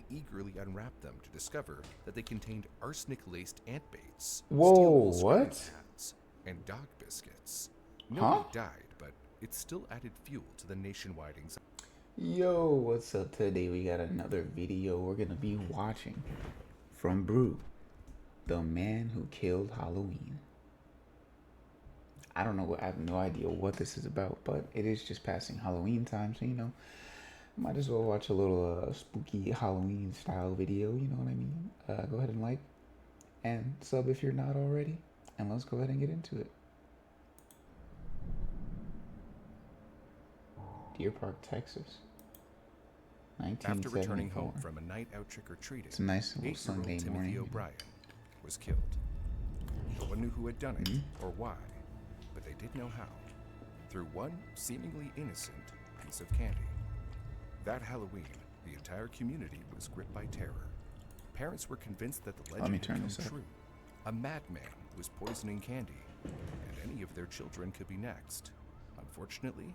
Timothy eagerly unwrapped them to discover that they contained arsenic-laced ant baits, Whoa, steel wool scrubbing what? pads, and dog biscuits. Huh? Nobody died, but it still added fuel to the nationwide anxiety. Yo, what's up? Today we got another video we're gonna be watching from Brew, the man who killed Halloween. I don't know I have no idea what this is about, but it is just passing Halloween time, so might as well watch a little spooky Halloween style video, you know what I mean? Go ahead and like and sub if you're not already, and let's go ahead and get into it. Deer Park, Texas, After returning home 1974. from a night out trick-or-treating, It's a nice little 8-year-old Sunday Timothy morning. O'Brien was killed. No one knew who had done it Mm-hmm. or why, but they did know how. Through one seemingly innocent piece of candy. That Halloween, the entire community was gripped by terror. Parents were convinced that the Let me legend turn had this come up. true. A madman was poisoning candy, and any of their children could be next. Unfortunately,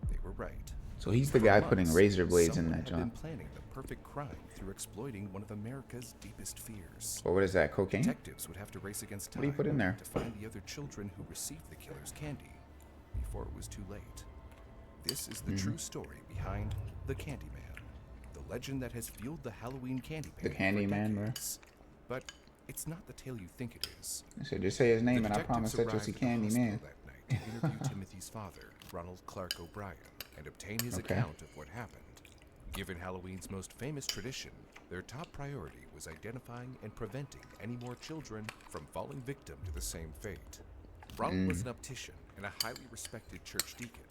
they were right. So he's the For guy months, putting razor blades in someone that had been joint. planning the perfect crime through exploiting one of America's deepest fears. What is that, cocaine? Detectives would have to race against What do time you put in there? to find the other children who received the killer's candy before it was too late. This is the true story behind the Candyman, the legend that has fueled the Halloween candy The painting for Candyman, bro. decades. But it's not the tale you think it is. So just say his name The and I promise detectives that you'll see arrived at the hospital Candyman. that night to interview Timothy's father, Ronald Clark O'Brien, and obtain his Okay. account of what happened. Given Halloween's most famous tradition, their top priority was identifying and preventing any more children from falling victim to the same fate. Ronald was an optician and a highly respected church deacon,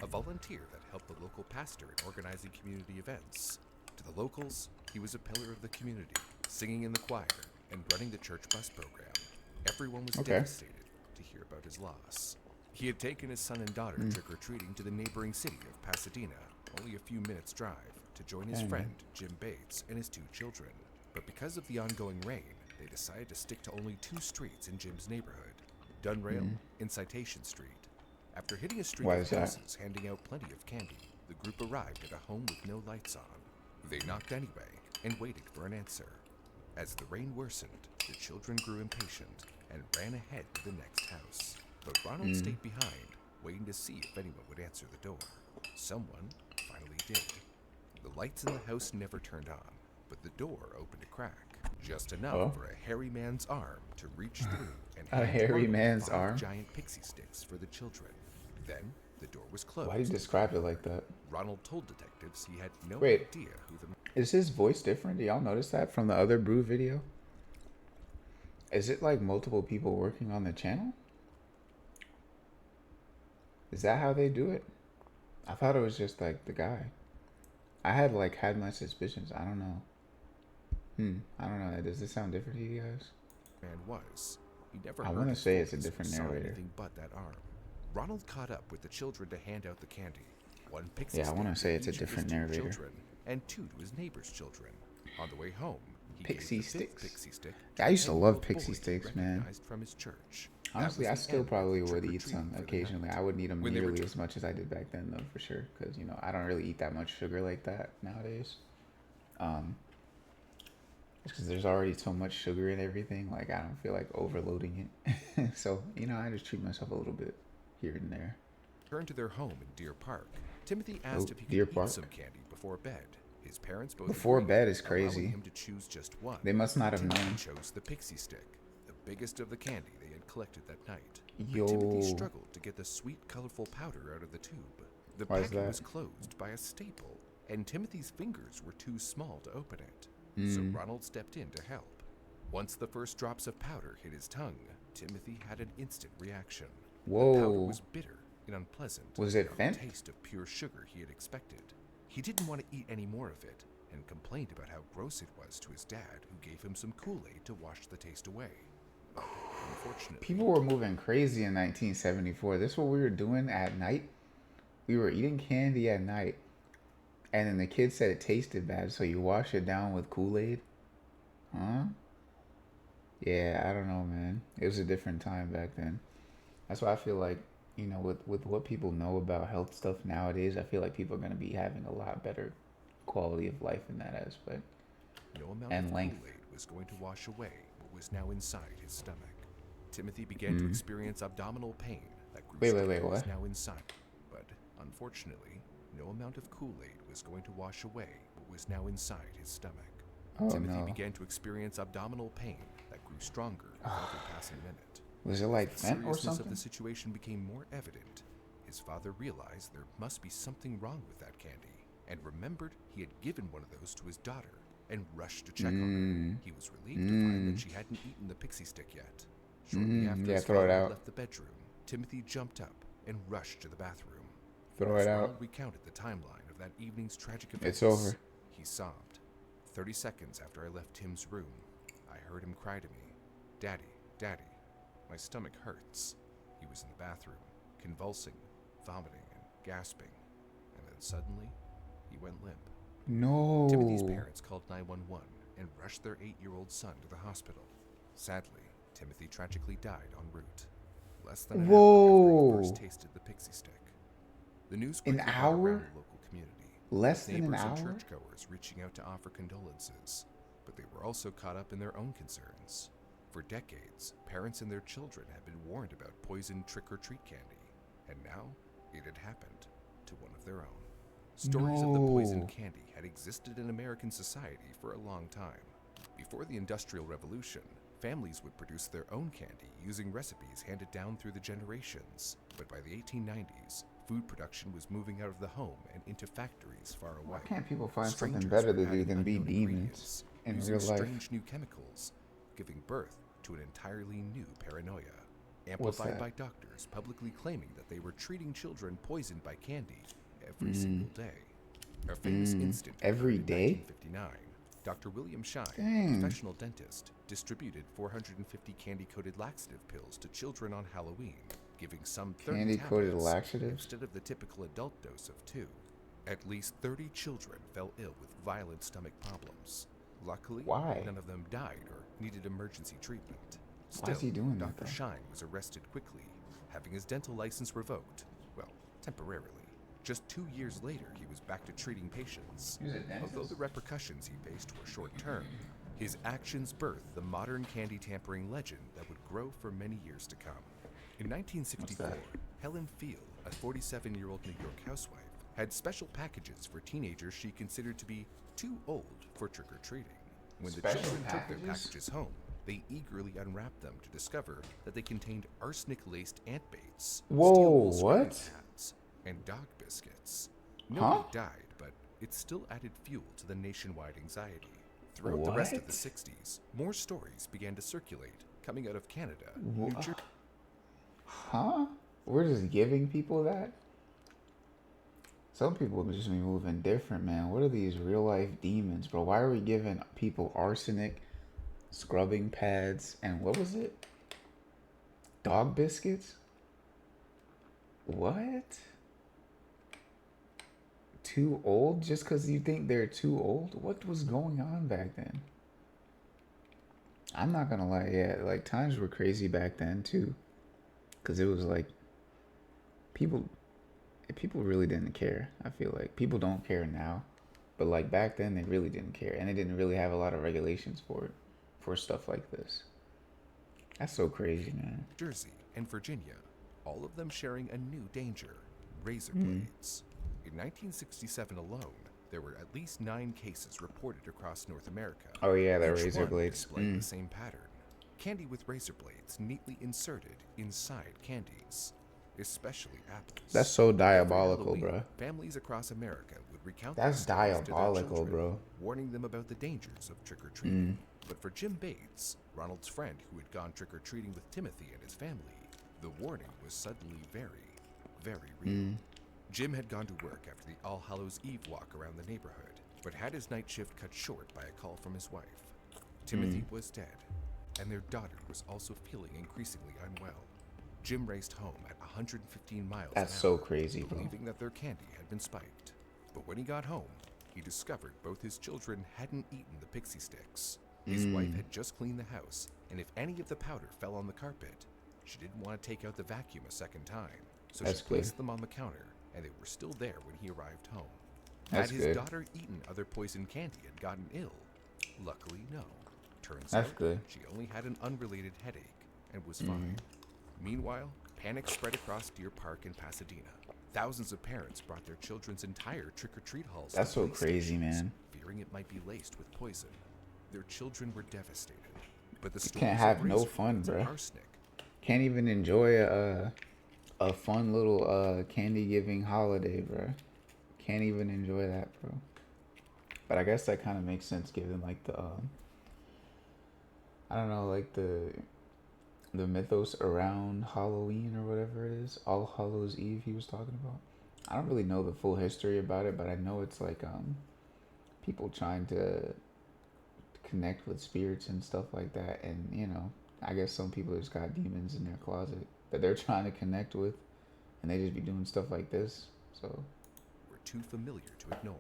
a volunteer that helped the local pastor in organizing community events. To the locals, he was a pillar of the community, singing in the choir and running the church bus program. Everyone was Okay. devastated to hear about his loss. He had taken his son and daughter trick-or-treating to the neighboring city of Pasadena, only a few minutes' drive, to join his Dang, friend, Jim Bates, and his 2 children. But because of the ongoing rain, they decided to stick to only 2 streets in Jim's neighborhood, Dunrail and Citation Street. After hitting a street Why of is that? houses handing out plenty of candy, the group arrived at a home with no lights on. They knocked anyway and waited for an answer. As the rain worsened, the children grew impatient and ran ahead to the next house. But Ronald stayed behind, waiting to see if anyone would answer the door. Someone finally did. The lights in the house never turned on, but the door opened a crack, just enough for a hairy man's arm to reach through and A hand hairy Ronald man's 5 arm? giant pixie sticks for the children. Then the door was closed. Why do you describe it like that? Ronald told detectives he had no Wait. idea who the Is his voice different? Do y'all notice that from the other Brew video? Is it like multiple people working on the channel? Is that how they do it? I thought it was just like the guy. I had my suspicions. I don't know. I don't know. Does this sound different to you guys? man was. He never I heard wanna his say it's a voice or different saw narrator. anything but that arm. Ronald caught up with the children to hand out the candy. 1 pixie Yeah, I stick wanna to say it's a each of his different 2 narrator. children, and 2 to his neighbor's children. On the way home, he Pixie gave the 5th sticks. pixie stick I to used to a love 10-year-old pixie boy he sticks, man. recognized from his church. That Honestly, was I the still end of probably the would eat trick-or-treating some for the occasionally. night. I wouldn't eat them When they nearly returned- as much as I did back then, though, for sure. Because I don't really eat that much sugar like that nowadays. Because there's already so much sugar in everything. Like I don't feel like overloading it. So I just treat myself a little bit here and there. Returned to their home in Deer Park. Timothy asked Oh, if he Deer could Park? eat some candy before bed. His parents both Before agreed, bed is allowing crazy. him to choose just one. They must not have Timothy known. chose the pixie stick, the biggest of the candy they had collected that night. Yo. But Timothy struggled to get the sweet, colorful powder out of the tube. The Why is packet that? was closed by a staple, and Timothy's fingers were too small to open it. So Ronald stepped in to help. Once the first drops of powder hit his tongue, Timothy had an instant reaction. The powder Whoa. was bitter and unpleasant. Was it not the Fent? taste of pure sugar he had expected. He didn't want to eat any more of it, and complained about how gross it was to his dad, who gave him some Kool-Aid to wash the taste away. Unfortunately, People were moving crazy in 1974. This is what we were doing at night. We were eating candy at night. And then the kid said it tasted bad, so you wash it down with Kool-Aid? Huh? Yeah, I don't know, man. It was a different time back then. That's why I feel like, with what people know about health stuff nowadays, I feel like people are going to be having a lot better quality of life in that aspect. no amount And of length. Kool-Aid was going to wash away what was now inside his stomach. Timothy began to experience abdominal pain that grew Wait, stronger what? now inside. But unfortunately, no amount of Kool-Aid was going to wash away what was now inside his stomach. Oh, Timothy no. began to experience abdominal pain that grew stronger with every passing minute. Was it like The fent or seriousness of something? the situation became more evident. His father realized there must be something wrong with that candy and remembered he had given one of those to his daughter and rushed to check on her. He was relieved to find that she hadn't eaten the pixie stick yet. Shortly after Yeah, his throw it father had out. left the bedroom, Timothy jumped up and rushed to the bathroom. Throw As it Ronald out. recounted the timeline of that evening's tragic events, It's over. he sobbed. 30 seconds after I left Tim's room, I heard him cry to me, "Daddy, Daddy, my stomach hurts." He was in the bathroom, convulsing, vomiting, and gasping. And then suddenly, he went limp. No. Timothy's parents called 911 and rushed their 8-year-old son to the hospital. Sadly, Timothy tragically died en route, less than an hour after he first tasted the pixie stick. The news An quickly got hour? around the local community, Less with than an neighbors and hour? churchgoers reaching out to offer condolences, but they were also caught up in their own concerns. For decades, parents and their children had been warned about poisoned trick-or-treat candy, and now it had happened to one of their own. Stories of the poisoned No. candy had existed in American society for a long time. Before the Industrial Revolution, families would produce their own candy using recipes handed down through the generations. But by the 1890s, food production was moving out of the home and into factories far away. Why can't people find something Strangers better were to do adding than be unknown demons ingredients, in using real life? strange new chemicals, giving birth to an entirely new paranoia, What's amplified that? by doctors publicly claiming that they were treating children poisoned by candy every single day. A famous instant Every occurred day? in 1959. Dr. William Shine, Dang. a professional dentist, distributed 450 candy-coated laxative pills to children on Halloween, giving some 30 Candy-coated tablets laxatives? instead of the typical adult dose of 2. At least 30 children fell ill with violent stomach problems. Luckily, Why? none of them died or needed emergency treatment. Why is he doing that, Dr. though? Shine was arrested quickly, having his dental license revoked, well, temporarily. Just 2 years later, he was back to treating patients. He was a dentist? Although the repercussions he faced were short-term, his actions birthed the modern candy tampering legend that would grow for many years to come. In 1964, What's Helen Field, a 47-year-old New York housewife, had special packages for teenagers she considered to be too old for trick-or-treating. When the Special children took their packages? packages home, they eagerly unwrapped them to discover that they contained arsenic-laced ant baits, Whoa, steel wool scrubbing what? pads, and dog biscuits. Huh? Nobody died, but it still added fuel to the nationwide anxiety. Throughout the rest of the What? 60s, more stories began to circulate, coming out of Canada, Wha- New Jersey. Huh? We're just giving people that? Some people just be moving different, man. What are these real life demons, bro? Why are we giving people arsenic, scrubbing pads, and what was it? Dog biscuits? What? Too old just because you think they're too old? What was going on back then? I'm not gonna lie, yeah, like times were crazy back then too. Cause it was like people really didn't care. I feel like people don't care now. But like back then they really didn't care and they didn't really have a lot of regulations for it, for stuff like this. That's so crazy, man. Jersey, and Virginia, all of them sharing a new danger, razor blades. In 1967 alone, there were at least 9 cases reported across North America. Oh yeah, the each razor one blades. displaying the same pattern. Candy with razor blades neatly inserted inside candies, especially apples. That's so Every diabolical, Halloween, bro. Families across America would recount That's their stories to their diabolical, children, bro. warning them about the dangers of trick-or-treating. But for Jim Bates, Ronald's friend who had gone trick-or-treating with Timothy and his family, the warning was suddenly very, very real. Jim had gone to work after the All Hallows Eve walk around the neighborhood, but had his night shift cut short by a call from his wife. Timothy was dead, and their daughter was also feeling increasingly unwell. Jim raced home at 115 miles That's an so hour, crazy, bro. believing that their candy had been spiked. But when he got home, he discovered both his children hadn't eaten the pixie sticks. His wife had just cleaned the house, and if any of the powder fell on the carpet, she didn't want to take out the vacuum a second time, so That's she placed good. them on the counter, and they were still there when he arrived home. That's Had his good. daughter eaten other poisoned candy and gotten ill? Luckily, no. Turns That's out good. she only had an unrelated headache and was fine. Meanwhile, panic spread across Deer Park in Pasadena. Thousands of parents brought their children's entire trick-or-treat halls That's to so police crazy, stations, man. fearing it might be laced with poison. Their children were devastated. But the You can't stories have of no razor fun, blades and bruh. arsenic. Can't even enjoy a fun little candy giving holiday, bro. Can't even enjoy that, bro. But I guess that kind of makes sense given like the I don't know, like the mythos around Halloween or whatever it is, All Hallows Eve he was talking about. I don't really know the full history about it, but I know it's like people trying to connect with spirits and stuff like that, and I guess some people just got demons in their closet that they're trying to connect with, and they just be doing stuff like this. So Were too familiar to ignore.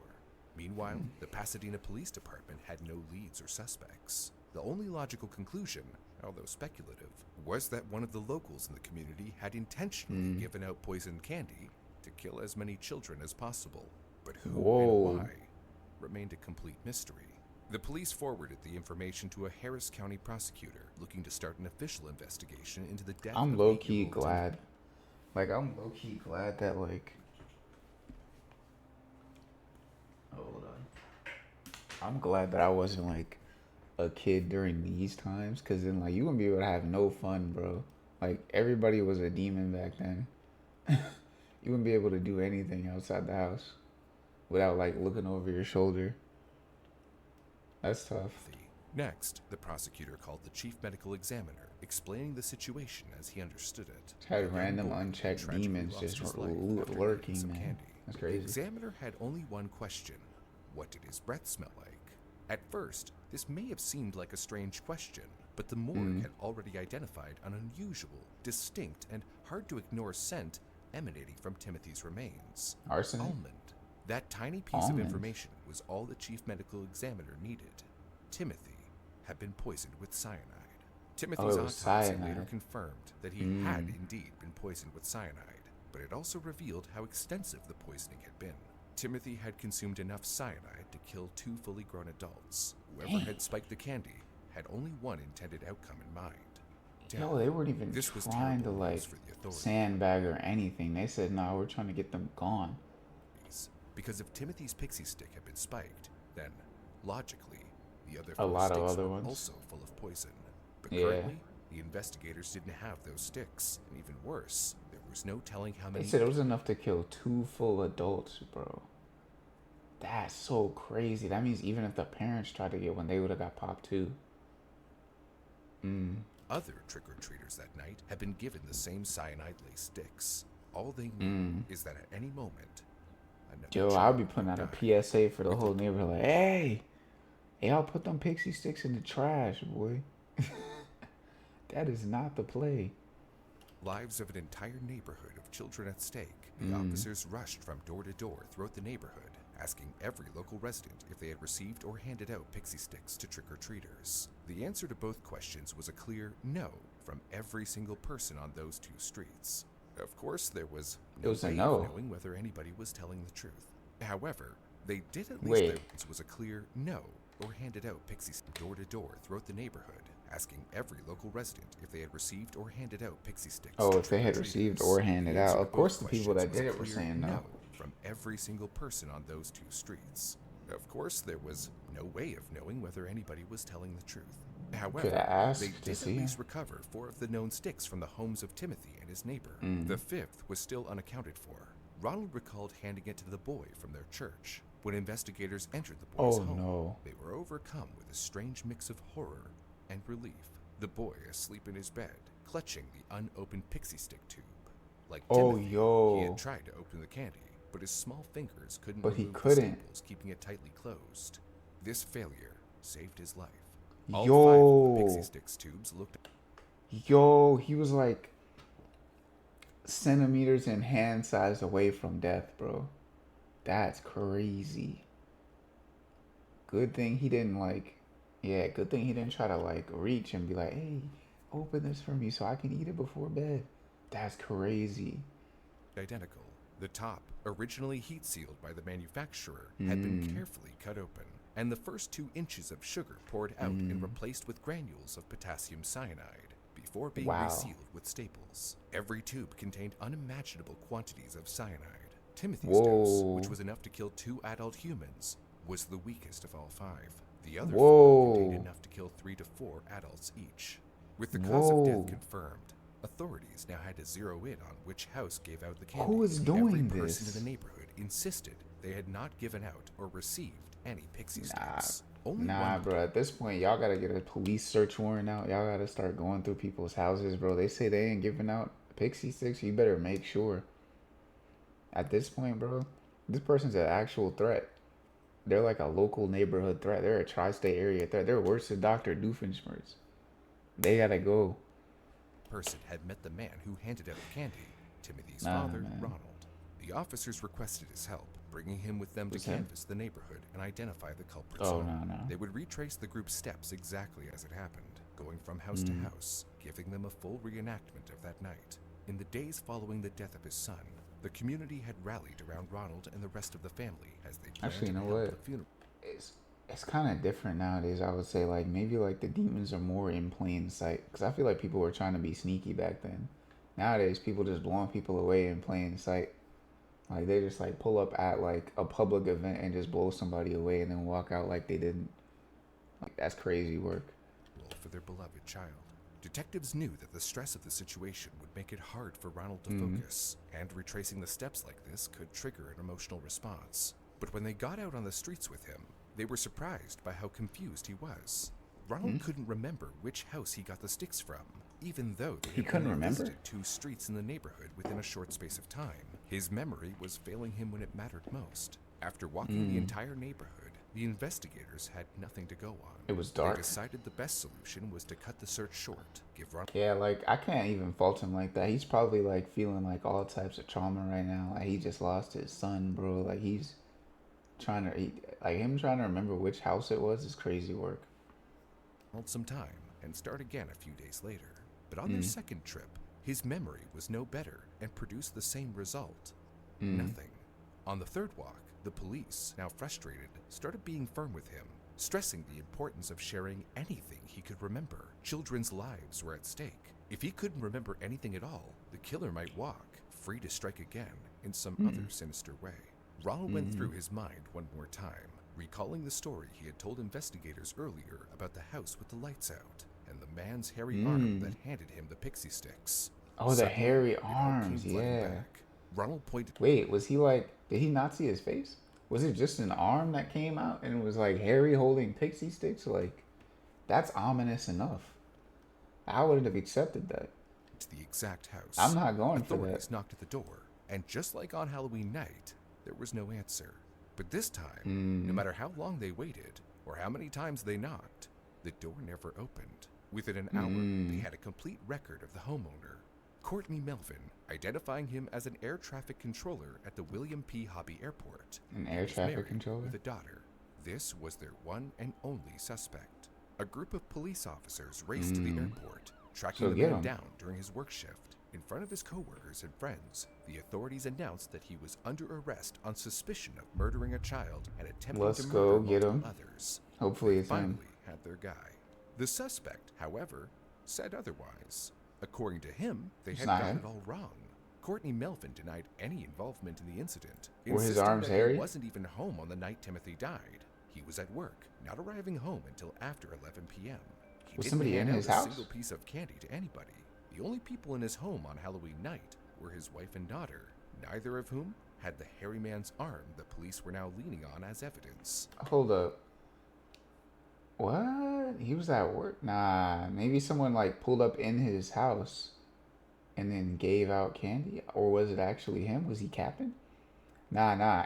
Meanwhile, the Pasadena Police Department had no leads or suspects. The only logical conclusion, although speculative, was that one of the locals in the community had intentionally given out poisoned candy to kill as many children as possible. But who whoa. and why remained a complete mystery. The police forwarded the information to a Harris County prosecutor looking to start an official investigation into the death I'm of low key 8-year-old Timothy. glad. Like I'm low key glad that like. Hold on. I'm glad that I wasn't like a kid during these times, cause then like you wouldn't be able to have no fun, bro. Like everybody was a demon back then. You wouldn't be able to do anything outside the house without like looking over your shoulder. That's tough. Next, the prosecutor called the chief medical examiner, explaining the situation as he understood it. Had A young random boy had unchecked tragically demons lost just his life after eating lurking, some man. candy. That's The crazy. examiner had only one question. What did his breath smell like? At first, this may have seemed like a strange question, but the morgue had already identified an unusual, distinct, and hard-to-ignore scent emanating from Timothy's remains. Arsenic? Almond. That tiny piece of Almond. information was all the chief medical examiner needed. Timothy had been poisoned with cyanide. Timothy's it was autopsy later cyanide. confirmed that he had indeed been poisoned with cyanide, but it also revealed how extensive the poisoning had been. Timothy had consumed enough cyanide to kill 2 fully grown adults. Whoever had spiked the candy had only one intended outcome in mind. Yo, they weren't even This was trying to terrible like news for the authorities. sandbag or anything. They said, "Nah, we're trying to get them gone." Because if Timothy's pixie stick had been spiked, then, logically, the other A 4 lot of sticks other were ones. also full of poison. But Yeah. currently, the investigators didn't have those sticks, and even worse, there was no telling how They many. said it was enough to kill 2 full adults, bro. That's so crazy. That means even if the parents tried to get one, they would have got popped too. Other trick-or-treaters that night had been given the same cyanide-laced sticks. All they knew is that at any moment, another Yo, I'll child be putting would out a die. PSA for the whole neighborhood. Like, hey, y'all put them pixie sticks in the trash, boy. That is not the play. Lives of an entire neighborhood of children at stake, the officers rushed from door to door throughout the neighborhood, asking every local resident if they had received or handed out pixie sticks to trick-or-treaters. The answer to both questions was a clear no from every single person on those 2 streets. Of course, there was no was a way no. of knowing whether anybody was telling the truth. However, they did at least Wait. their answer was a clear no, or handed out pixie sticks door to door throughout the neighborhood, asking every local resident if they had received or handed out pixie sticks. Oh, to if they had trick-or-treaters. received or handed The out. answer to Of course, both the people that questions did was it were clear saying no. from every single person on those 2 streets. Of course, there was no way of knowing whether anybody was telling the truth. However, asked they to did see. at least recover 4 of the known sticks from the homes of Timothy and his neighbor. The 5th was still unaccounted for. Ronald recalled handing it to the boy from their church. When investigators entered the boy's Oh, home, no. they were overcome with a strange mix of horror and relief. The boy asleep in his bed, clutching the unopened pixie stick tube. Like Oh, Timothy, yo. he had tried to open the candy, but his small fingers couldn't But he remove the couldn't. staples, keeping it tightly closed. This failure saved his life. Yo. All 5 of the pixie sticks tubes looked Yo, he was like centimeters and hand size away from death, bro. That's crazy. Good thing he didn't good thing he didn't try to like reach and be like, hey, open this for me so I can eat it before bed. That's crazy. identical. The top, originally heat sealed by the manufacturer, had been carefully cut open. and the first 2 inches of sugar poured out and replaced with granules of potassium cyanide before being Wow. resealed with staples. Every tube contained unimaginable quantities of cyanide. Timothy's dose, which Whoa. was enough to kill 2 adult humans, was the weakest of all 5. The other 4 contained Whoa. enough to kill 3 to 4 adults each. With the cause of death Whoa. confirmed, authorities now had to zero in on which house gave out the candy. Who is Every doing person this? in the neighborhood insisted they had not given out or received any pixie Nah, sticks. Only nah, one bro. At this point, y'all gotta get a police search warrant out. Y'all gotta start going through people's houses, bro. They say they ain't giving out pixie sticks. You better make sure. At this point, bro, this person's an actual threat. They're like a local neighborhood threat. They're a tri-state area threat. They're worse than Dr. Doofenshmirtz. They gotta go. person had met the man who handed out the candy, Timothy's Nah, father, man. Ronald. The officers requested his help, bringing him with them to What's that? canvass the neighborhood and identify the culprit's Oh, home. no. They would retrace the group's steps exactly as it happened, going from house to house, giving them a full reenactment of that night. In the days following the death of his son, the community had rallied around Ronald and the rest of the family as they planned Actually, you and know held what? the funeral. It's kind of different nowadays. I would say like maybe like the demons are more in plain sight because I feel like people were trying to be sneaky back then. Nowadays, people just blowing people away in plain sight. Like they just like pull up at like a public event and just blow somebody away and then walk out like they didn't. Like that's crazy work. For their beloved child. Detectives knew that the stress of the situation would make it hard for Ronald to focus, and retracing the steps like this could trigger an emotional response. But when they got out on the streets with him, they were surprised by how confused he was. Ronald couldn't remember which house he got the sticks from, even though they He had couldn't only remember? visited 2 streets in the neighborhood within a short space of time. His memory was failing him when it mattered most. After walking the entire neighborhood, the investigators had nothing to go on. It was dark. They decided the best solution was to cut the search short, give Ronald Yeah, like I can't even fault him like that. He's probably like feeling like all types of trauma right now. Like he just lost his son, bro. Like he's like him trying to remember which house it was is crazy work. some time and start again a few days later. But on their second trip, his memory was no better and produced the same result. Nothing. On the third walk, the police, now frustrated, started being firm with him, stressing the importance of sharing anything he could remember. Children's lives were at stake. If he couldn't remember anything at all, the killer might walk, free to strike again in some other sinister way. Ronald went through his mind one more time, recalling the story he had told investigators earlier about the house with the lights out and the man's hairy arm that handed him the pixie sticks. Oh, the Suddenly, hairy it all came arms, flooding yeah. back. Ronald pointed. Wait, was he like? Did he not see his face? Was it just an arm that came out and it was like Harry holding pixie sticks? Like, that's ominous enough. I wouldn't have accepted that. To the exact house. I'm not going for Authorities that. knocked at the door, and just like on Halloween night, there was no answer. But this time, no matter how long they waited or how many times they knocked, the door never opened. Within an hour, they had a complete record of the homeowner, Courtney Melvin, identifying him as an air traffic controller at the William P. Hobby Airport. An He air was traffic married controller? with a daughter. This was their one and only suspect. A group of police officers raced to the airport, tracking So the get man him. down during his work shift. In front of his coworkers and friends, the authorities announced that he was under arrest on suspicion of murdering a child and attempting Let's to go murder get multiple him. others. Hopefully it's him. Finally had their guy. The suspect, however, said otherwise. According to him, they It's had not got him. it all wrong. Courtney Melvin denied any involvement in the incident, Were his insisting arms that hairy? he wasn't even home on the night Timothy died. He was at work, not arriving home until after 11 p.m. He Was didn't somebody hand in out his a house? single piece of candy to anybody. The only people in his home on Halloween night were his wife and daughter, neither of whom had the hairy man's arm the police were now leaning on as evidence. Hold up. What? He was at work? Nah, maybe someone like pulled up in his house and then gave out candy? Or was it actually him? Was he capping? Nah.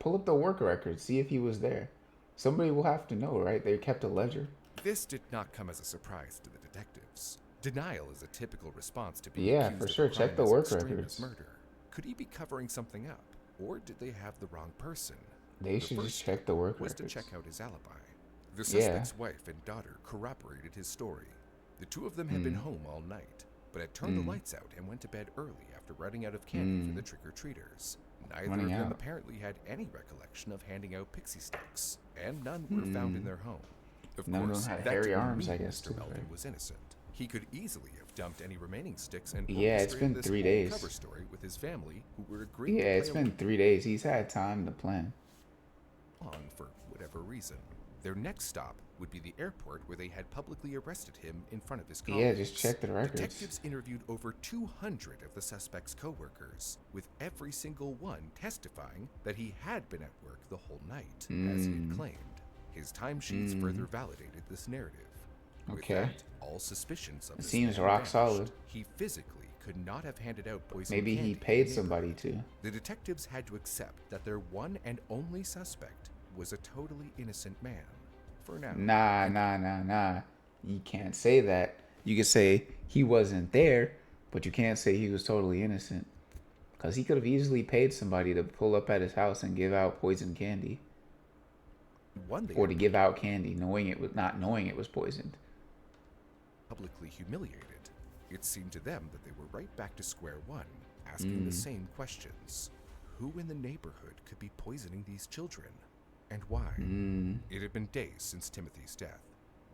Pull up the work record, see if he was there. Somebody will have to know, right? They kept a ledger. This did not come as a surprise to the detectives. Denial is a typical response to being Yeah, accused for of a sure. crime Check the as work extreme as records. murder. Could he be covering something up, or did they have the wrong person? They The should just first check the work was records. to check out his alibi. The Yeah. suspect's wife and daughter corroborated his story. The two of them had been home all night, but had turned the lights out and went to bed early after running out of candy for the trick-or-treaters. Neither Running of them out. apparently had any recollection of handing out pixie sticks, and none were found in their home. Of None of course, them had that hairy didn't arms, I mean guess, Mr. too, Melvin right? was innocent. He could easily have dumped any remaining sticks and Yeah, it's orchestrated been this 3 whole days. cover story with his family, who were agreeing Yeah, to it's play been 3 days. He's had time to plan. along for whatever reason. Their next stop would be the airport where they had publicly arrested him in front of his colleagues. Yeah, just check the records. Detectives interviewed over 200 of the suspect's co-workers, with every single one testifying that he had been at work the whole night, as he had claimed. His timesheets further validated this narrative. With Okay. that, all suspicions of It this seems man rock vanished. solid. He physically could not have handed out poison Maybe candy he in the paid somebody neighborhood. to. The detectives had to accept that their one and only suspect was a totally innocent man. For now. Nah. You can't say that. You could say he wasn't there, but you can't say he was totally innocent. Because he could have easily paid somebody to pull up at his house and give out poison candy. One they Or to give out candy, not knowing it was poisoned. publicly humiliated. It seemed to them that they were right back to square one, asking the same questions. Who in the neighborhood could be poisoning these children? And why? It had been days since Timothy's death.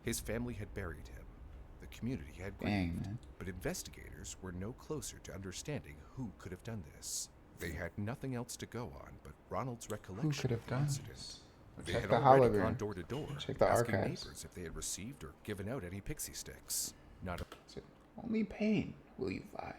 His family had buried him. The community had Dang, grieved. man. But investigators were no closer to understanding who could have done this. They had nothing else to go on but Ronald's recollection could have of the done incident. this? They Check had the already hologram. gone door to door, Check the asking archives. neighbors if they had received or given out any pixie sticks. Not Only pain will you find.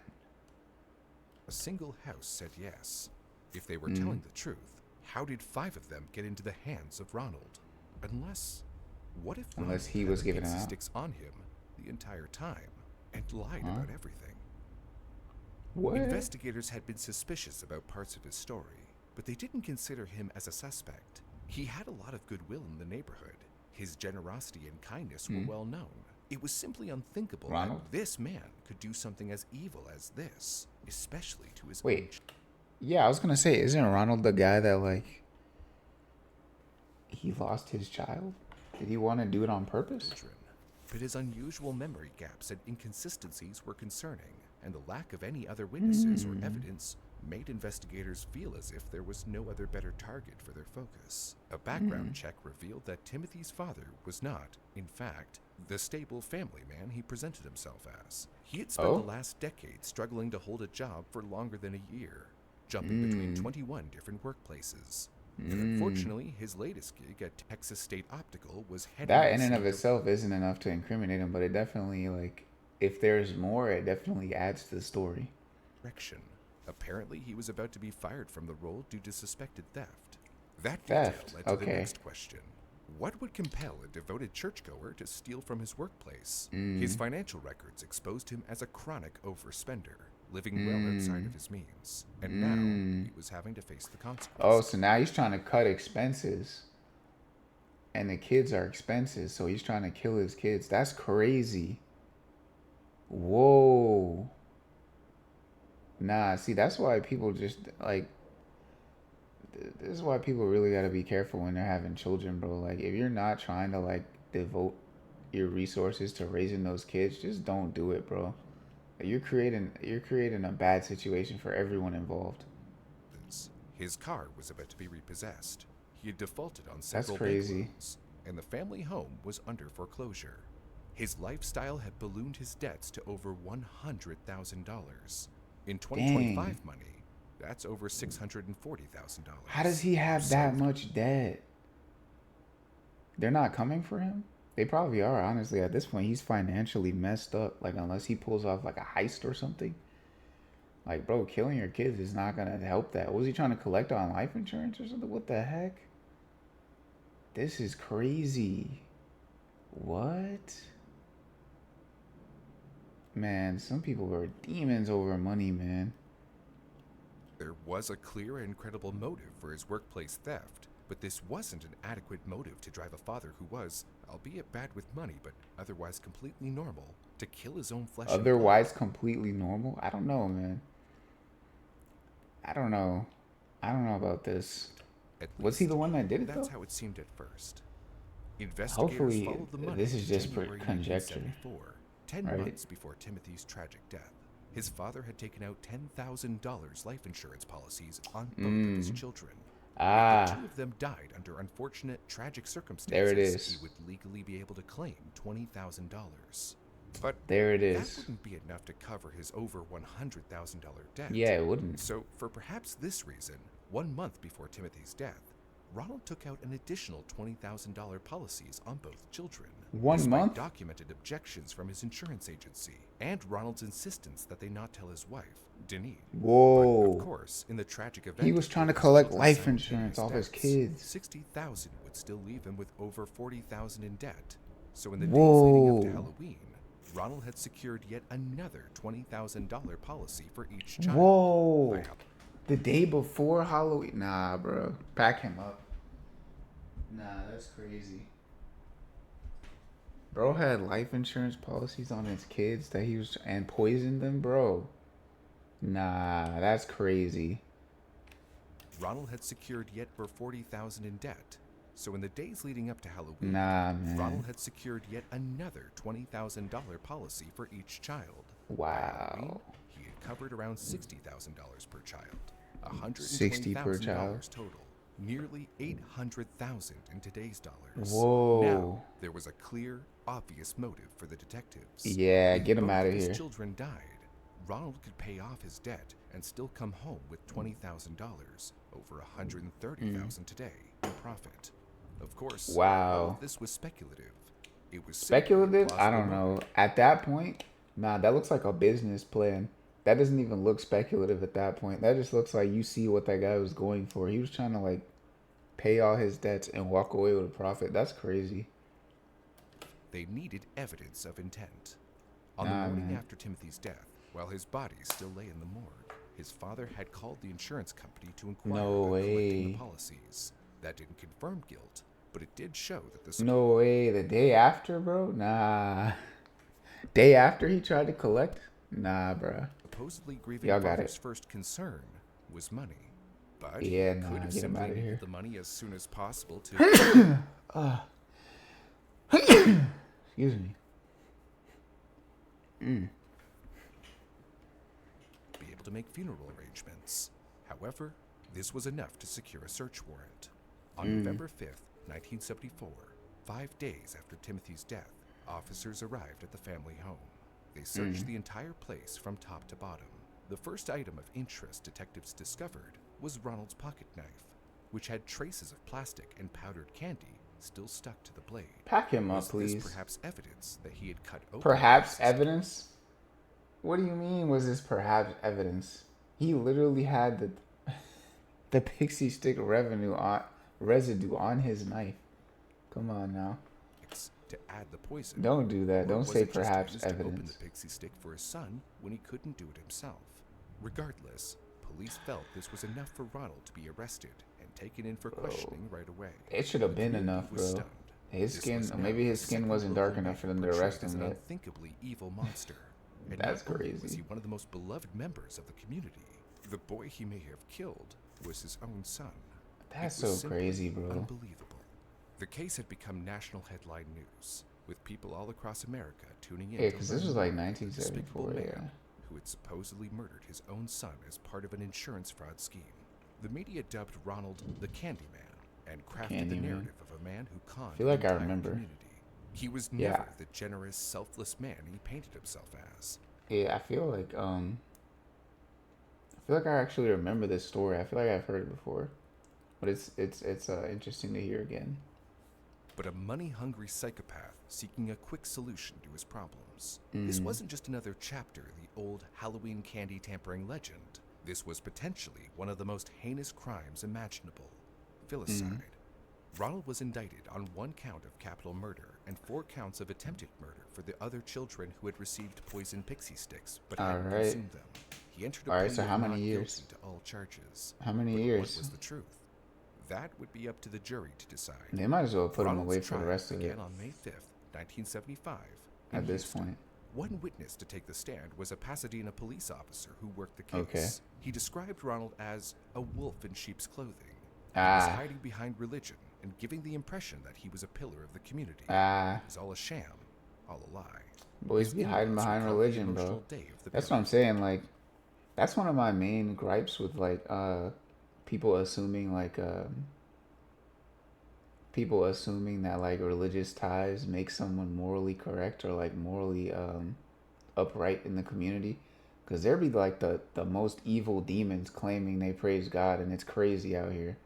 a single house said yes. If they were telling the truth, how did 5 of them get into the hands of Ronald? What if Ronald Unless he had was the giving pixie them out. sticks on him the entire time and lied about everything? What? Investigators had been suspicious about parts of his story, but they didn't consider him as a suspect. He had a lot of goodwill in the neighborhood. His generosity and kindness were well known. It was simply unthinkable Ronald? that this man could do something as evil as this, especially to his own Wait. Yeah, I was gonna say, isn't Ronald the guy that, like, he lost his child? Did he want to do it on purpose? children. But his unusual memory gaps and inconsistencies were concerning, and the lack of any other witnesses or evidence made investigators feel as if there was no other better target for their focus. A background check revealed that Timothy's father was not, in fact, the stable family man he presented himself as. He had spent Oh? the last decade struggling to hold a job for longer than a year, jumping between 21 different workplaces. And unfortunately, his latest gig at Texas State Optical was heading That in and of itself isn't enough to incriminate him, but it definitely, like, if there's more, it definitely adds to the story. direction. Apparently, he was about to be fired from the role due to suspected theft. That Theft, detail led to the okay. next question. What would compel a devoted churchgoer to steal from his workplace? His financial records exposed him as a chronic overspender, living well outside of his means. And now, he was having to face the consequences. Oh, so now he's trying to cut expenses. And the kids are expenses, so he's trying to kill his kids. That's crazy. Whoa. Nah, see, that's why people just, like, this is why people really got to be careful when they're having children, bro. Like, if you're not trying to, like, devote your resources to raising those kids, just don't do it, bro. You're creating a bad situation for everyone involved. His car was about to be repossessed. He had defaulted on several crazy. bank loans, and the family home was under foreclosure. His lifestyle had ballooned his debts to over $100,000. In 2025 money, that's over $640,000. How does he have that much debt? They're not coming for him? They probably are, honestly. At this point, he's financially messed up. Like, unless he pulls off, like, a heist or something. Like, bro, killing your kids is not going to help that. Was he trying to collect on life insurance or something? What the heck? This is crazy. What? Man, some people are demons over money, man. There was a clear and credible motive for his workplace theft, but this wasn't an adequate motive to drive a father who was, albeit bad with money, but otherwise completely normal, to kill his own flesh and blood. Otherwise completely normal? I don't know, man. I don't know about this. At Was he the least, one that did it, that's though? how it seemed at first. Investigators Hopefully, followed the money this is to just January conjecture, 1974, 10 right? months before Timothy's tragic death. His father had taken out $10,000 life insurance policies on both of his children. If the two of them died under unfortunate, tragic There it circumstances, he is. would legally be able to claim $20,000. But There it that is. wouldn't be enough to cover his over $100,000 debt. Yeah, it wouldn't. So, for perhaps this reason, 1 month before Timothy's death, Ronald took out an additional $20,000 policies on both children. 1 despite month? documented objections from his insurance agency and Ronald's insistence that they not tell his wife, Denise. But, Whoa. of course, in the tragic event He was of trying to both his collect children's life insurance off his simultaneous kids. deaths, 60,000 would still leave him with over 40,000 in debt. So in the days leading up to Whoa. Halloween, Ronald had secured yet another $20,000 policy for each child. Whoa. By The day before Halloween? Nah, bro. Pack him up. Nah, that's crazy. Bro had life insurance policies on his kids that he was and poisoned them, bro. Nah, that's crazy. Ronald had secured yet over 40,000 in debt. So in the days leading up to Halloween, Nah, man. Ronald had secured yet another $20,000 policy for each child. By Wow. Halloween, he had covered around $60,000 per child, 60 per $120,000 child. total, nearly $800,000 in today's dollars. Whoa. Now there was a clear, obvious motive for the detectives. Yeah, If get him both out of his here. children died, Ronald could pay off his debt and still come home with $20,000, over $130,000 today in profit. Of course, all Wow. of this was speculative. It was simply a Speculative? I don't plausible know. motive. At that point, nah, that looks like a business plan. That doesn't even look speculative at that point. That just looks like you see what that guy was going for. He was trying to like pay all his debts and walk away with a profit. That's crazy. They needed evidence of intent. On Nah, the morning man. after Timothy's death, while his body still lay in the morgue, his father had called the insurance company to inquire No about collecting way. the policies. That didn't confirm guilt, but it did show that the No way. The day after, bro? Nah. Day after he tried to collect? Nah, bro. supposedly grieving Y'all got father's it. first concern was money. But Yeah, he nah, could have get him simply outta here. needed the money as soon as possible to Excuse me. be able to make funeral arrangements. However, this was enough to secure a search warrant. On November 5th, 1974, 5 days after Timothy's death, officers arrived at the family home. They searched the entire place from top to bottom. The first item of interest detectives discovered was Ronald's pocket knife, which had traces of plastic and powdered candy still stuck to the blade. Pack him up, Was please. this perhaps evidence that he had cut open Perhaps the plastic? evidence? What do you mean was this perhaps evidence? He literally had the pixie stick residue on his knife. Come on now. To add the poison. Don't do that. Or Don't was say it just perhaps used to open evidence. the pixie stick for his son when he couldn't do it himself. Regardless, police felt this was enough for Ronald to be arrested and taken in for questioning right away. It should have The been community enough, was bro. stunned. His This skin, was now maybe his the skin second wasn't local dark enough man for them to portrayed arrest as him an yet. unthinkably evil monster. And That's not only was crazy. he one of the most beloved members of the community, the boy he may have killed was his own son. That's It was so simply crazy, bro. Unbelievable. The case had become national headline news, with people all across America tuning in. Yeah, to because this learn was more like about the despicable 1974, man yeah. who had supposedly murdered his own son as part of an insurance fraud scheme. The media dubbed Ronald the Candyman and crafted the Candyman. narrative of a man who conned feel like the I entire remember. community. He was Yeah. never the generous, selfless man he painted himself as. Yeah, I feel like I actually remember this story. I feel like I've heard it before, but it's interesting to hear again. But a money-hungry psychopath seeking a quick solution to his problems. This wasn't just another chapter in the old Halloween candy tampering legend. This was potentially one of the most heinous crimes imaginable: filicide. Ronald was indicted on 1 count of capital murder and 4 counts of attempted murder for the other children who had received poison pixie sticks but hadn't Alright. consumed them. He entered a Alright, plea so of how many not years? guilty to all charges. How many But years? what was the truth? That would be up to the jury to decide. They might as well put him Ronald's away for the trial rest of began it on May 5th, 1975. in at this Houston. point. One witness to take the stand was a Pasadena police officer who worked the case. Okay. He described Ronald as a wolf in sheep's clothing. He was Ah, hiding behind religion and giving the impression that he was a pillar of the community. ah, It was all a sham. all a lie. Boys His be hiding in-laws behind recall the religion, bro. emotional day of the That's what I'm burial. saying. Like, that's one of my main gripes with like people assuming like people assuming that like religious ties make someone morally correct or like morally upright in the community, because there be like the most evil demons claiming they praise God, and it's crazy out here.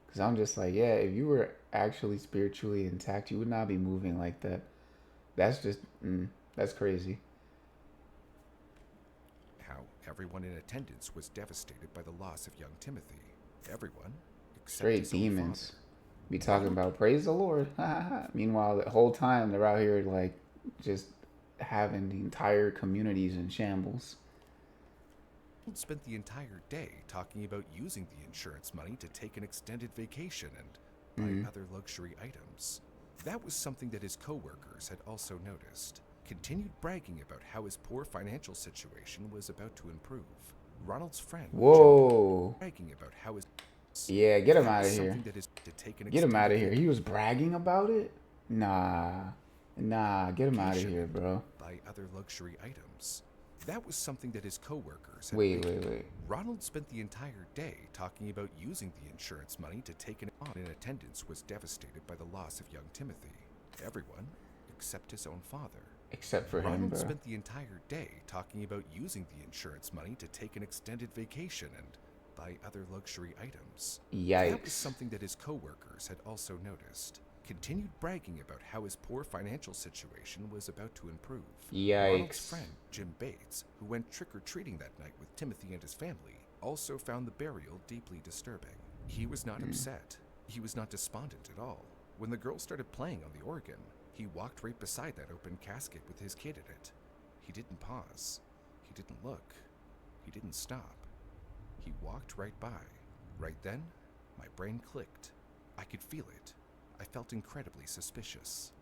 Because I'm just like, yeah, if you were actually spiritually intact, you would not be moving like that. That's just that's crazy. How everyone in attendance was devastated by the loss of young Timothy. Everyone, except Straight his own father. demons be talking Ronald about praise the Lord. Meanwhile, the whole time they're out here like just having the entire communities in shambles. spent the entire day talking about using the insurance money to take an extended vacation and buy other luxury items. That was something that his coworkers had also noticed. Continued bragging about how his poor financial situation was about to improve. Ronald's friend, Jim, Whoa. bragging about how his Yeah, get him that out was of here. something that is to take an Get him out extended of here. He was bragging about it? Nah. Nah, get him out of vacation here, and bro. buy other luxury items. That was something that his coworkers had Wait, made. wait, wait. Ronald spent the entire day talking about using the insurance money to take an on in attendance was devastated by the loss of young Timothy. Everyone, except his own father. Except for him, Ronald bro. spent the entire day talking about using the insurance money to take an extended vacation and buy other luxury items. That was Yikes. something that his coworkers had also noticed. Continued bragging about how his poor financial situation was about to improve. Ronald's Yikes. friend, Jim Bates, who went trick-or-treating that night with Timothy and his family, also found the burial deeply disturbing. He was not upset. He was not despondent at all. When the girl started playing on the organ, he walked right beside that open casket with his kid in it. He didn't pause. He didn't look. He didn't stop. He walked right by. Right then, my brain clicked. I could feel it. I felt incredibly suspicious.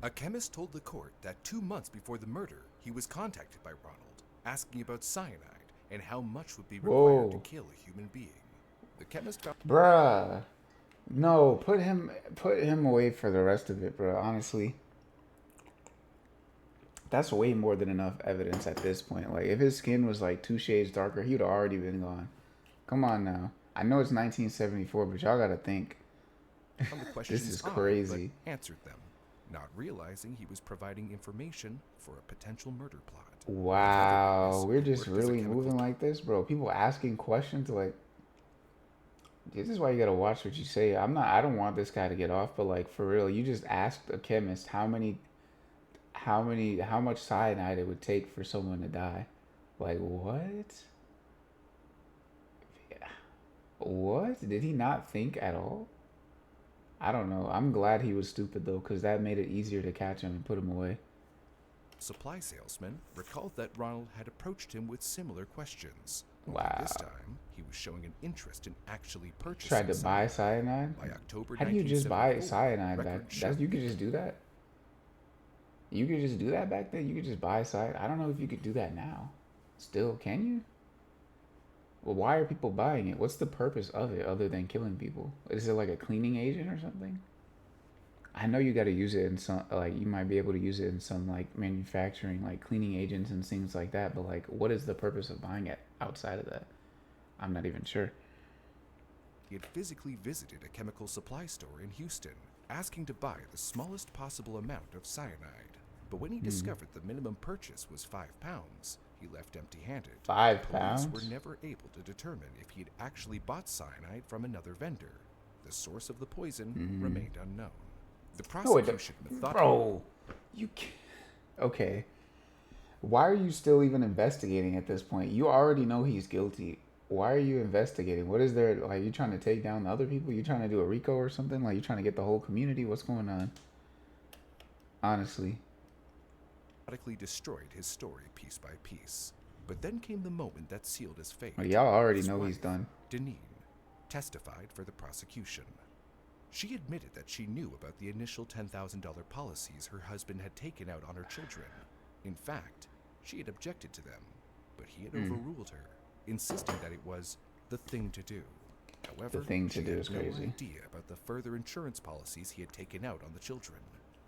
A chemist told the court that 2 months before the murder, he was contacted by Ronald, asking about cyanide and how much would be required to Whoa. kill a human being. The chemist found Bruh. No, put him away for the rest of it, bro. Honestly. That's way more than enough evidence at this point. Like if his skin was like 2 shades darker, he'd already been gone. Come on now. I know it's 1974, but y'all gotta think. the This questions is odd, crazy. but answered them, not realizing he was providing information for a potential murder plot. Wow, we're Who just worked as a really chemical moving like this, bro. People asking questions like this is why you gotta watch what you say. I don't want this guy to get off, but like for real, you just asked a chemist how much cyanide it would take for someone to die. Like what? What? Did he not think at all? I don't know. I'm glad he was stupid though, because that made it easier to catch him and put him away. supply salesman recalled that Ronald had approached him with similar questions. Only Wow. this time, he was showing an interest in actually purchasing Tried to buy cyanide? By October How do you just buy 1974, cyanide back? records show You could just do that. You could just do that back then. You could just buy cyanide. I don't know if you could do that now. Still, can you? Well, why are people buying it? What's the purpose of it other than killing people? Is it like a cleaning agent or something? I know you got to use it in some, like, you might be able to use it in some, like, manufacturing, like, cleaning agents and things like that, but, like, what is the purpose of buying it outside of that? I'm not even sure. he had physically visited a chemical supply store in Houston, asking to buy the smallest possible amount of cyanide. But when he discovered the minimum purchase was £5, he left empty-handed. Five Police pounds? were never able to determine if he had actually bought cyanide from another vendor. The source of the poison remained unknown. The No, it prosecution bro, you can't. Okay. Why are you still even investigating at this point? You already know he's guilty. Why are you investigating? What is there? Like, you trying to take down the other people? You trying to do a RICO or something? Like, you trying to get the whole community? What's going on? Honestly. methodically destroyed his story piece by piece. But then came the moment that sealed his fate. Well, y'all already His know he's wife, done. Deneen, testified for the prosecution. She admitted that she knew about the initial $10,000 policies her husband had taken out on her children. In fact, she had objected to them, but he had overruled her, insisting that it was the thing to do. However, The thing to she do had is no crazy. idea about the further insurance policies he had taken out on the children.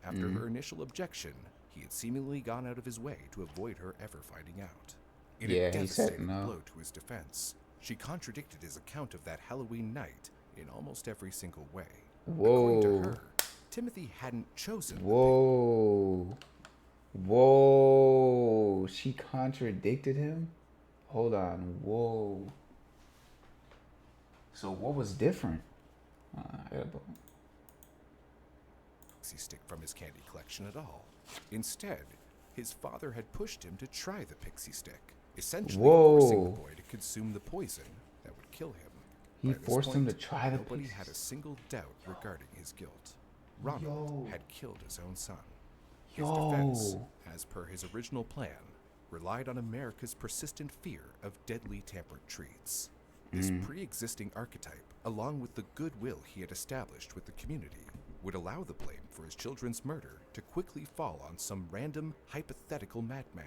After her initial objection, he had seemingly gone out of his way to avoid her ever finding out. In Yeah, a he's devastating setting up. blow to his defense, she contradicted his account of that Halloween night in almost every single way. According to Whoa. her, Timothy hadn't chosen the Whoa. Whoa. She contradicted him? Hold on. Whoa. So what was different? I gotta pixie stick from his candy collection at all. Instead, his father had pushed him to try the pixie stick, essentially forcing the Whoa. boy to consume the poison that would kill him. He By this forced him to point, try the nobody pixie had a single doubt regarding his guilt. Ronald had killed his own son. His defense, as per his original plan, relied on America's persistent fear of deadly tampered treats. This pre-existing archetype, along with the goodwill he had established with the community, would allow the blame for his children's murder to quickly fall on some random, hypothetical madman,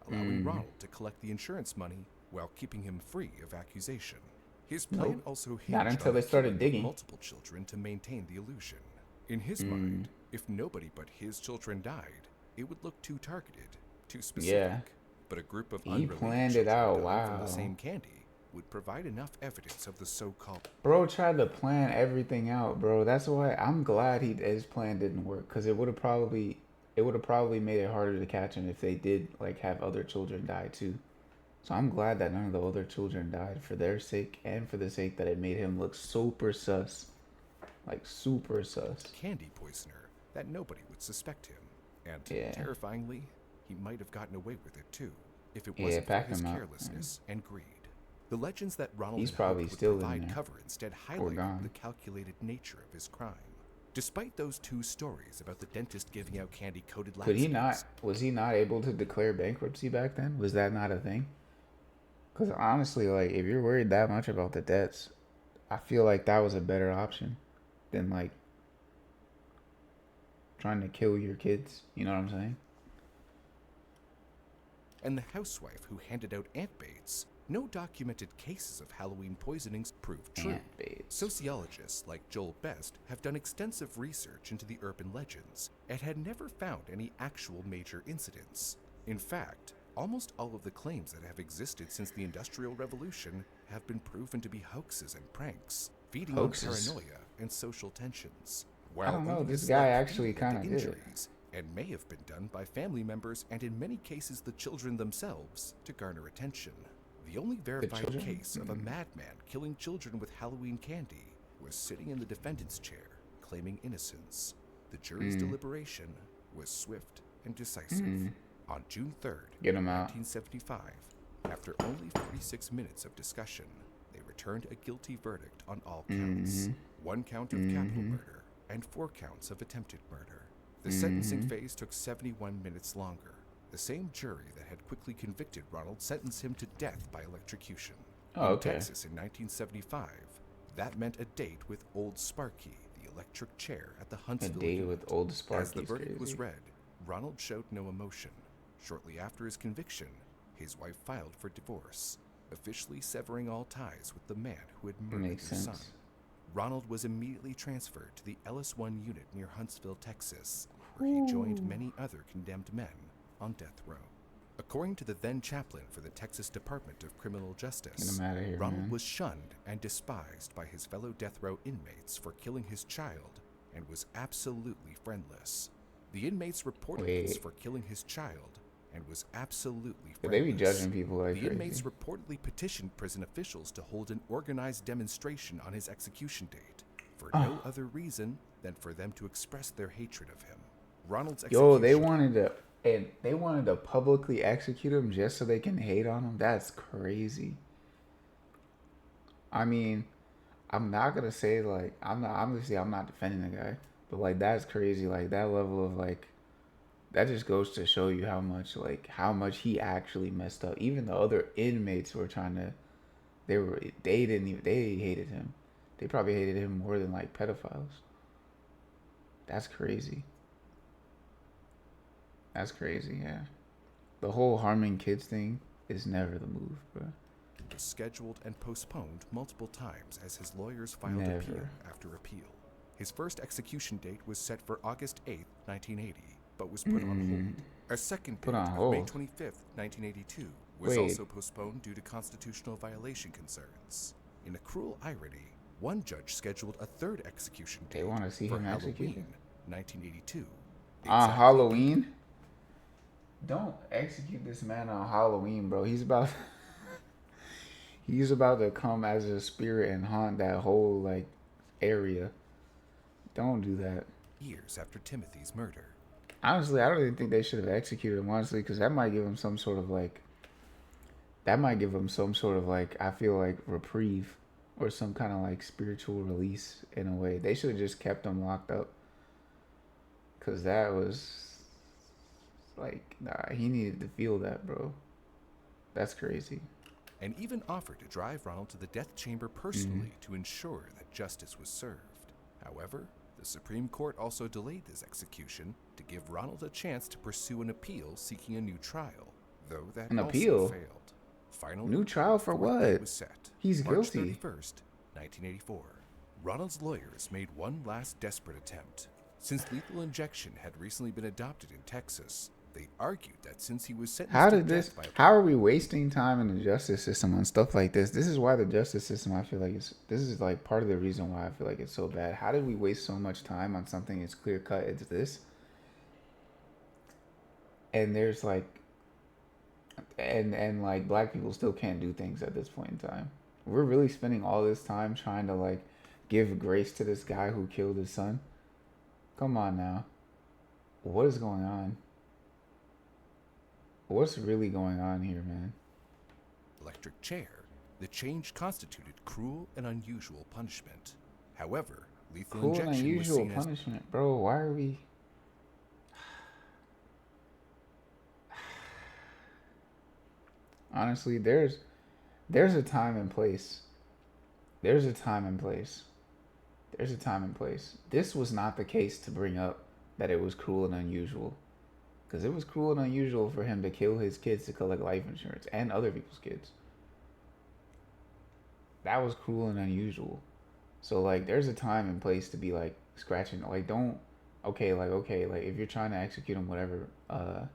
allowing Ronald to collect the insurance money while keeping him free of accusation. His plan also hinged Not until on they the started killing of digging. multiple children to maintain the illusion. In his mind, if nobody but his children died, it would look too targeted, too specific. Yeah. But a group of He unrelated planned it children out, dying from wow. the same candy would provide enough evidence of the so-called Bro tried to plan everything out, bro. That's why I'm glad his plan didn't work, because it would have probably made it harder to catch him if they did like have other children die too. So I'm glad that none of the other children died, for their sake and for the sake that it made him look super sus. Like super sus. candy poisoner that nobody would suspect him. And Yeah. terrifyingly, he might have gotten away with it too, if it Yeah, wasn't for pack his him up. carelessness and greed. The legends that Ronald He's had probably hoped would still in provide there. cover instead Or highlighted gone. the calculated nature of his crime. Despite those two stories about the dentist giving out candy-coated Could he not? laxatives, Was he not able to declare bankruptcy back then? Was that not a thing? Because honestly, like, if you're worried that much about the debts, I feel like that was a better option than like trying to kill your kids. You know what I'm saying? and the housewife who handed out ant baits, no documented cases of Halloween poisonings proved true. Ant baits. Sociologists like Joel Best have done extensive research into the urban legends and had never found any actual major incidents. In fact, almost all of the claims that have existed since the Industrial Revolution have been proven to be hoaxes and pranks, feeding Hoaxes? on paranoia and social tensions. I don't know, only this a guy select actually few had the kinda did it. injuries, and may have been done by family members and in many cases the children themselves to garner attention. The only verified children? case of a madman killing children with Halloween candy was sitting in the defendant's chair, claiming innocence. The jury's deliberation was swift and decisive. On June 3rd, Get him out. 1975, after only 46 minutes of discussion, they returned a guilty verdict on all counts. 1 count of capital murder and 4 counts of attempted murder. The sentencing phase took 71 minutes longer. The same jury that had quickly convicted Ronald sentenced him to death by electrocution. Oh, In okay. Texas in 1975, that meant a date with Old Sparky, the electric chair at the A Huntsville date unit. with old Sparky. As the verdict was read, Ronald showed no emotion. Shortly after his conviction, his wife filed for divorce, officially severing all ties with the man who had murdered Makes their sense. son. Ronald was immediately transferred to the Ellis-1 unit near Huntsville, Texas, where he joined many other condemned men on death row. According to the then chaplain for the Texas Department of Criminal Justice, Get him outta here, Ronald man. was shunned and despised by his fellow death row inmates for killing his child and was absolutely friendless. The inmates reported this Wait. for killing his child and was absolutely But they friendless. be judging people like The inmates crazy. reportedly petitioned prison officials to hold an organized demonstration on his execution date for Ah. no other reason than for them to express their hatred of him. Ronald's Yo, they execution wanted to publicly execute him just so they can hate on him. That's crazy. I mean, I'm not gonna say like I'm not defending the guy, but like that's crazy. Like that level of like that just goes to show you how much he actually messed up. Even the other inmates were trying to they hated him. They probably hated him more than like pedophiles. That's crazy. That's crazy, yeah. The whole harming kids thing is never the move, bro. was scheduled and postponed multiple times as his lawyers filed Never. appeal after appeal. His first execution date was set for August 8, 1980, but was put on hold. A second Put date on of May hold. 25th, 1982 was Wait. also postponed due to constitutional violation concerns. In a cruel irony, one judge scheduled a third execution They date want to see for him executed? Halloween, 1982. On Exactly Halloween? Don't execute this man on Halloween, bro. He's about to come as a spirit and haunt that whole like area. Don't do that. years after Timothy's murder. Honestly, I don't even think they should have executed him, honestly, because that might give him some sort of like, I feel like reprieve or some kind of like spiritual release in a way. They should have just kept him locked up. Because that was like, nah, he needed to feel that, bro. That's crazy. And even offered to drive Ronald to the death chamber personally to ensure that justice was served. However, the Supreme Court also delayed this execution to give Ronald a chance to pursue an appeal seeking a new trial, though that An also appeal? failed. Finally, New trial for the court date what? was set. He's March guilty. 31st, 1984. Ronald's lawyers made one last desperate attempt. Since lethal injection had recently been adopted in Texas, they argued that since he was sentenced How to did this? death by How are we wasting time in the justice system on stuff like this? This is why the justice system, I feel like this is like part of the reason why I feel like it's so bad. How did we waste so much time on something as clear cut as this? And there's like, and like black people still can't do things at this point in time. We're really spending all this time trying to like give grace to this guy who killed his son. Come on now. What is going on? What's really going on here, man? electric chair, the change constituted cruel and unusual punishment. However, lethal Cool and injection was unusual seen as punishment, bro. Why are we? Honestly, there's a time and place. There's a time and place. There's a time and place. This was not the case to bring up that it was cruel and unusual. Because it was cruel and unusual for him to kill his kids to collect life insurance and other people's kids. That was cruel and unusual. So, like, there's a time and place to be, like, scratching. Like, don't, okay, like, if you're trying to execute him, whatever, I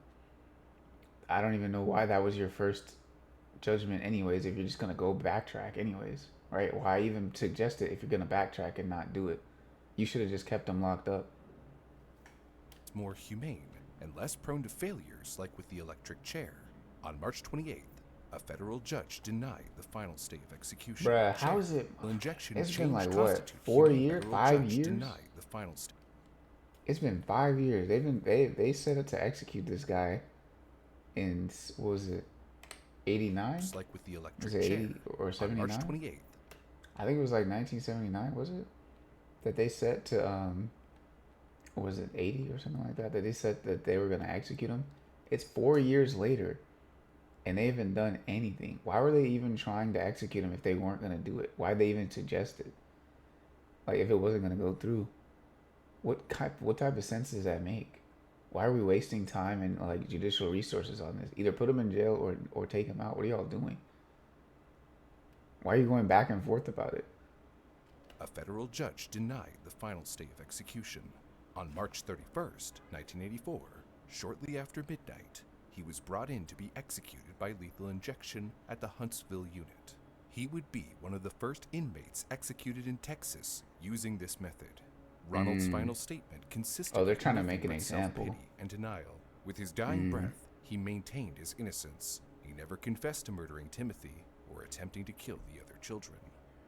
don't even know why that was your first judgment anyways, if you're just going to go backtrack anyways, right? Why even suggest it if you're going to backtrack and not do it? You should have just kept him locked up. more humane and less prone to failures like with the electric chair. On March 28th, a federal judge denied the final stay of execution. Bruh, how is it? Injection It's change been like what, constitute 4 humane. years, Federal 5 judge years? denied the final stay. It's been 5 years. They set it to execute this guy in, what was it, 89? Just like with the electric Was it chair. 80 or On 79? March 28th, I think it was like 1979, was it? That they set to, or was it 80 or something like that? That they said that they were going to execute him. It's 4 years later, and they haven't done anything. Why were they even trying to execute him if they weren't going to do it? Why'd they even suggest it? Like, if it wasn't going to go through. What type of sense does that make? Why are we wasting time and, like, judicial resources on this? Either put him in jail or take him out. What are y'all doing? Why are you going back and forth about it? a federal judge denied the final stay of execution. On March 31st, 1984, shortly after midnight, he was brought in to be executed by lethal injection at the Huntsville unit. He would be one of the first inmates executed in Texas using this method. Ronald's final statement consisted Oh, they're of trying to nothing make an but example. self-pity and denial. With his dying breath, he maintained his innocence. He never confessed to murdering Timothy or attempting to kill the other children.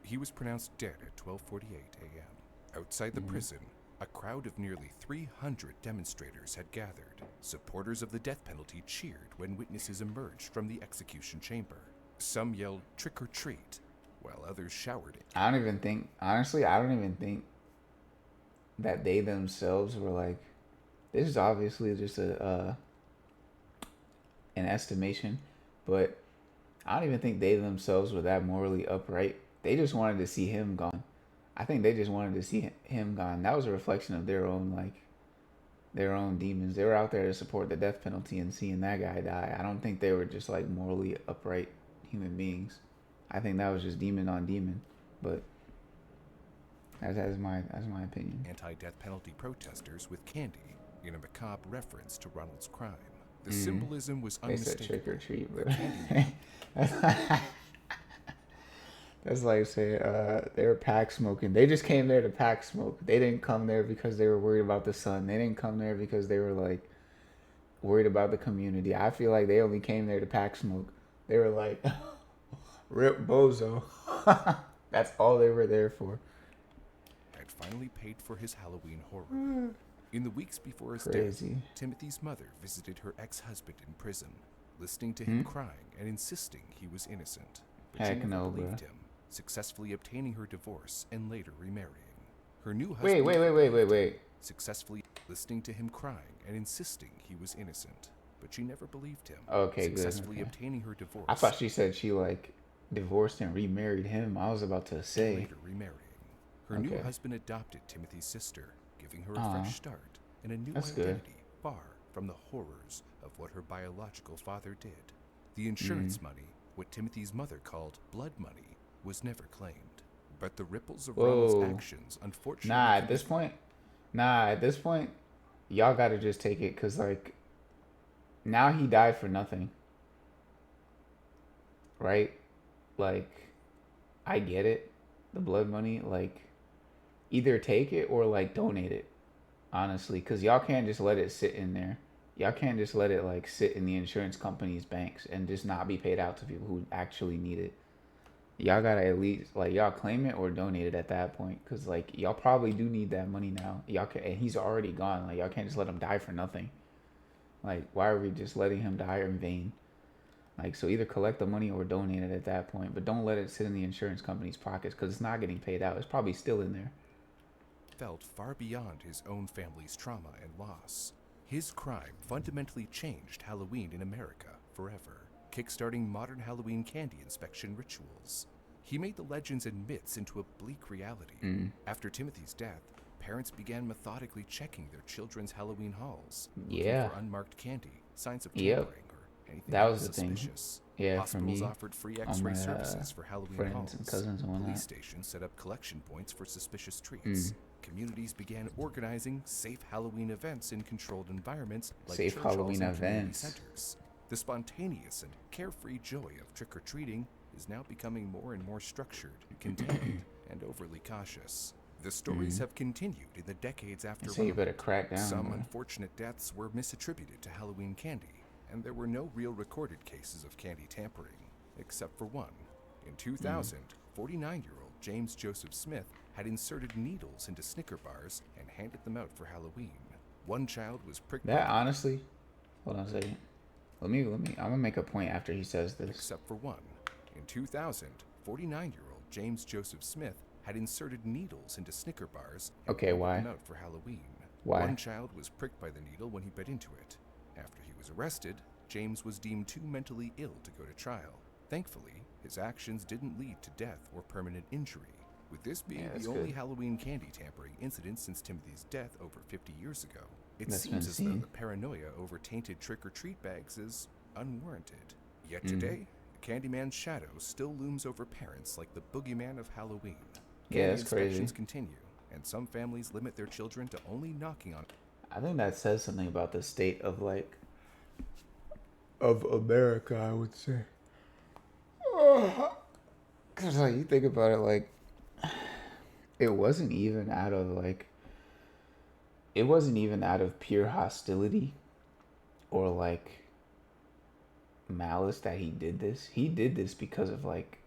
He was pronounced dead at 12:48 a.m. Outside the prison, a crowd of nearly 300 demonstrators had gathered. Supporters of the death penalty cheered when witnesses emerged from the execution chamber. Some yelled "trick or treat," while others showered it. I don't even think that they themselves were like, this is obviously just an estimation, but I don't even think they themselves were that morally upright. They just wanted to see him gone. I think they just wanted to see him gone. That was a reflection of their own demons. They were out there to support the death penalty and seeing that guy die. I don't think they were just like morally upright human beings. I think that was just demon on demon. But that's my opinion. Anti-death penalty protesters with candy, in a macabre reference to Ronald's crime. The symbolism was They said trick or unmistakable. treat, The but Candyman that's like saying they were pack smoking. They just came there to pack smoke. They didn't come there because they were worried about the sun. They didn't come there because they were like worried about the community. I feel like they only came there to pack smoke. They were like, rip bozo. That's all they were there for. had finally paid for his Halloween horror. In the weeks before his Crazy. death, Timothy's mother visited her ex-husband in prison, listening to him crying and insisting he was innocent. But she Heck never no, believed bro. him, successfully obtaining her divorce and later remarrying. Her new Wait, husband wait. successfully listening to him crying and insisting he was innocent. But she never believed him, Okay, good. successfully Okay. obtaining her divorce I thought she said she like divorced and remarried him. I was about to and say. later remarrying. Her new Okay. husband adopted Timothy's sister, giving her a Aw. fresh start and a new That's good. identity, far from the horrors of what her biological father did. The insurance money, what Timothy's mother called blood money, was never claimed. But the ripples of Ronald's Whoa. actions, unfortunately, Nah, at this point, y'all gotta just take it, cause like, now he died for nothing, right? Like, I get it, the blood money, like, either take it or like donate it, honestly, cause y'all can't just let it sit in there. Y'all can't just let it like sit in the insurance company's banks and just not be paid out to people who actually need it. Y'all gotta at least like y'all claim it or donate it at that point, cause like y'all probably do need that money now. Y'all can, and he's already gone. Like y'all can't just let him die for nothing. Like why are we just letting him die in vain? Like so either collect the money or donate it at that point, but don't let it sit in the insurance company's pockets because it's not getting paid out. It's probably still in there. felt far beyond his own family's trauma and loss. His crime fundamentally changed Halloween in America forever, kickstarting modern Halloween candy inspection rituals. He made the legends and myths into a bleak reality. After Timothy's death, parents began methodically checking their children's Halloween hauls, looking Yeah. for unmarked candy, signs of Yep. tampering, or anything That else was the thing. suspicious. Yeah, for Hospitals me, offered free on X-ray my services for Halloween friends hauls. and cousins and Police whatnot. stations set up collection points for suspicious treats. Communities began organizing safe Halloween events in controlled environments like Safe church halls Halloween and community events. centers. The spontaneous and carefree joy of trick-or-treating is now becoming more and more structured, contained, and overly cautious. The stories have continued in the decades after So you Ronald. better crack down. Some bro. unfortunate deaths were misattributed to Halloween candy, and there were no real recorded cases of candy tampering, except for one. In 2000, 49-year-old James Joseph Smith had inserted needles into Snicker bars and handed them out for Halloween. One child was pricked by That the honestly, hold on a second. Let me. I'm gonna make a point after he says this. except for one. In 2000, 49-year-old James Joseph Smith had inserted needles into Snicker bars and Okay, handed why? them out for Halloween. Why? One child was pricked by the needle when he bit into it. After he was arrested, James was deemed too mentally ill to go to trial. Thankfully, his actions didn't lead to death or permanent injury. With this being that's the only good. Halloween candy tampering incident since Timothy's death over 50 years ago, it That's seems been as though seen. the paranoia over tainted trick-or-treat bags is unwarranted. Yet Mm. today, Candyman's shadow still looms over parents like the boogeyman of Halloween. Yeah, Candy that's crazy. inspections continue, and some families limit their children to only knocking on. I think that says something about the state of like of America. I would say. Cause like you think about it, like it wasn't even out of like it wasn't even out of pure hostility or like malice that he did this. He did this because of like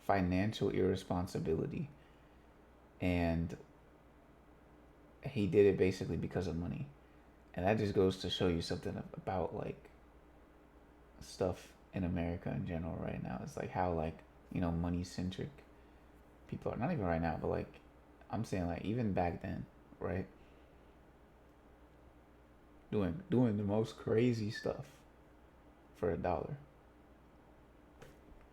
financial irresponsibility, and he did it basically because of money. And that just goes to show you something about like stuff in America in general right now. It's like how like, you know, money centric people are. Not even right now, but like I'm saying like even back then, right? Doing the most crazy stuff for $1.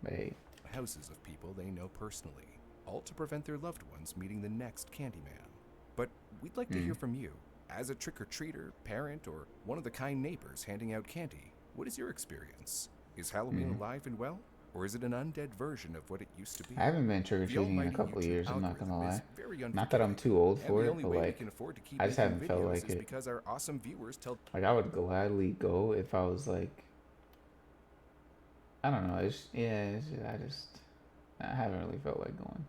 But hey, Houses of people they know personally, all to prevent their loved ones meeting the next Candyman. But we'd like to hear from you. As a trick-or-treater, parent, or one of the kind neighbors handing out candy, what is your experience? Is Halloween alive and well? Or is it an undead version of what it used to be? I haven't been trick or The treating in a almighty couple of YouTube years. I'm not gonna algorithm is lie. very Not that I'm unforgiving, too old and for the it, only but way we like can afford to keep I just making haven't felt videos like is it. because our awesome viewers tell. Like I would gladly go if I was like, I don't know. I haven't really felt like going.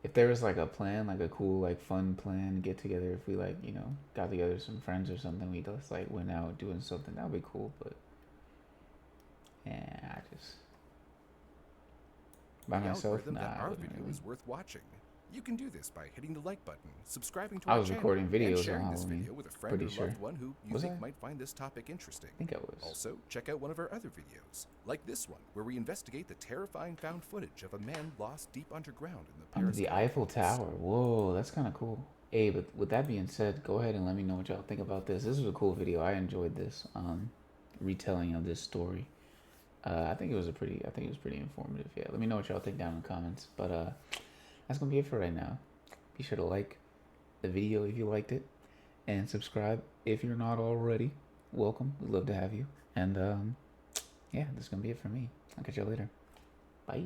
If there was like a plan, like a cool, like fun plan, get together. If we like, got together with some friends or something, we just like went out doing something. That'd be cool. But yeah, I just by The myself, algorithm nah, that I our wouldn't video really. is worth watching. You can do this by hitting the like button, subscribing to I our was channel, recording and videos on sharing this Halloween. video with a friend Pretty or sure. loved one who you Was think I? might find this topic interesting. I think I was. Also, check out one of our other videos, like this one, where we investigate the terrifying found footage of a man lost deep underground in the Under Paris. the Eiffel Tower. Whoa, that's kind of cool. Hey, but with that being said, go ahead and let me know what y'all think about this. This was a cool video. I enjoyed this retelling of this story. I think it was pretty informative. Yeah, let me know what y'all think down in the comments. But that's gonna be it for right now. Be sure to like the video if you liked it, and subscribe if you're not already. Welcome. We'd love to have you. And yeah, this is gonna be it for me. I'll catch y'all later. Bye.